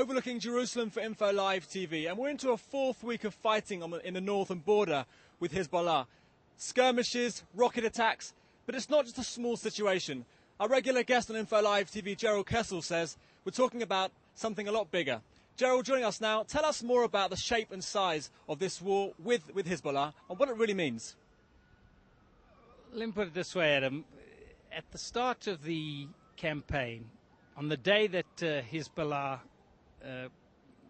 overlooking Jerusalem for Info Live TV, and we're into a fourth week of fighting in the northern border with Hezbollah. Skirmishes, rocket attacks, but it's not just a small situation. Our regular guest on Info Live TV, Jerrold Kessel, says we're talking about something a lot bigger. Jerrold, joining us now, tell us more about the shape and size of this war with Hezbollah and what it really means. Let me put it this way, Adam. At the start of the campaign, on the day that Hezbollah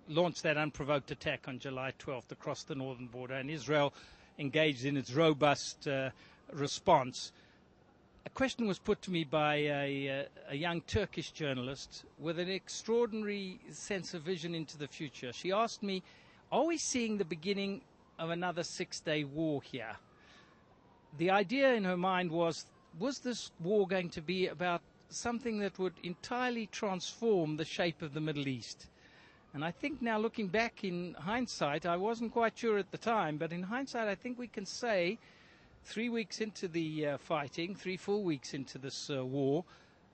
launched that unprovoked attack on July 12th across the northern border, and Israel engaged in its robust response, a question was put to me by a young Turkish journalist with an extraordinary sense of vision into the future. She asked me, are we seeing the beginning of another six-day war here? The idea in her mind was this war going to be about something that would entirely transform the shape of the Middle East? And I think now, looking back in hindsight, I wasn't quite sure at the time, but in hindsight I think we can say 3 weeks into the fighting, 3-4 weeks into this war,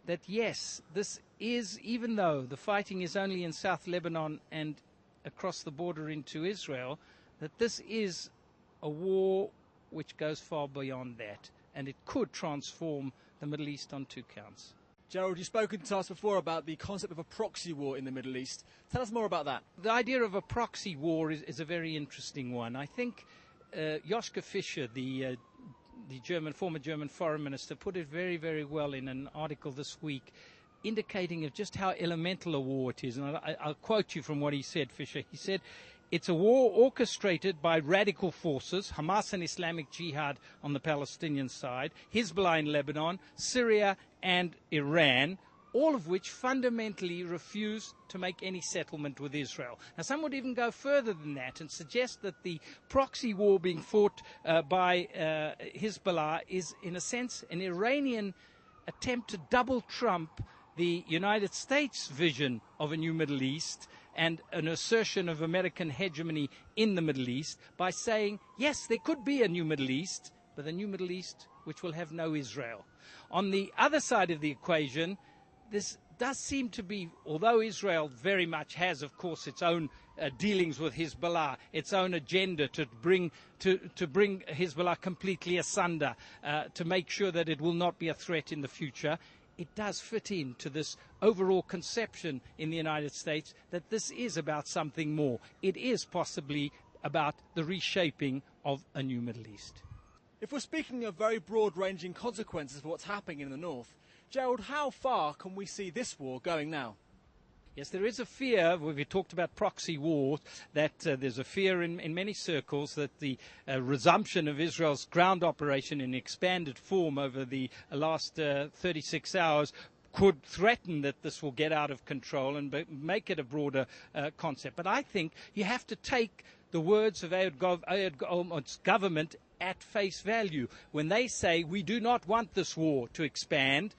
that yes, this is, even though the fighting is only in South Lebanon and across the border into Israel, that this is a war which goes far beyond that, and it could transform the Middle East on two counts. Jerrold, you've spoken to us before about the concept of a proxy war in the Middle East. Tell us more about that. The idea of a proxy war is a very interesting one. I think Joschka Fischer, the former German foreign minister, put it very, very well in an article this week, indicating of just how elemental a war it is. And I'll quote you from what he said, Fischer. He said, "It's a war orchestrated by radical forces, Hamas and Islamic Jihad on the Palestinian side, Hezbollah in Lebanon, Syria and Iran, all of which fundamentally refuse to make any settlement with Israel." Now, some would even go further than that and suggest that the proxy war being fought by Hezbollah is, in a sense, an Iranian attempt to double trump the United States' vision of a new Middle East and an assertion of American hegemony in the Middle East by saying, yes, there could be a new Middle East, but a new Middle East which will have no Israel. On the other side of the equation, this does seem to be, although Israel very much has, of course, its own dealings with Hezbollah, its own agenda to bring Hezbollah completely asunder, to make sure that it will not be a threat in the future, it does fit into this overall conception in the United States that this is about something more. It is possibly about the reshaping of a new Middle East. If we're speaking of very broad-ranging consequences for what's happening in the north, Jerrold, how far can we see this war going now? Yes, there is a fear, we talked about proxy war, that there's a fear in many circles that the resumption of Israel's ground operation in expanded form over the last 36 hours could threaten that this will get out of control and make it a broader concept. But I think you have to take the words of Ehud's government at face value. When they say, we do not want this war to expand,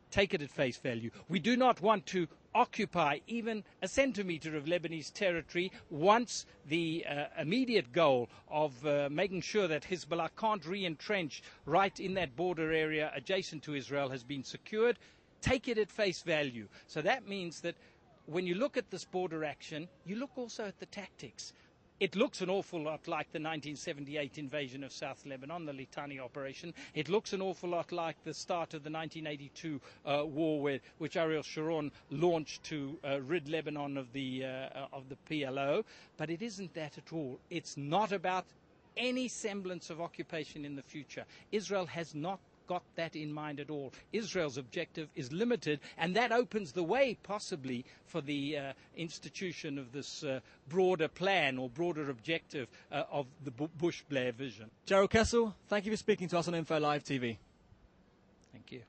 take it at face value. We do not want to occupy even a centimetre of Lebanese territory once the immediate goal of making sure that Hezbollah can't re-entrench right in that border area adjacent to Israel has been secured. Take it at face value. So that means that when you look at this border action, you look also at the tactics. It looks an awful lot like the 1978 invasion of South Lebanon, the Litani operation. It looks an awful lot like the start of the 1982 war which Ariel Sharon launched to rid Lebanon of the PLO. But it isn't that at all. It's not about any semblance of occupation in the future. Israel has not got that in mind at all. Israel's objective is limited, and that opens the way possibly for the institution of this broader plan or broader objective of the Bush-Blair vision. Jerrold Kessel, thank you for speaking to us on Info Live TV. Thank you.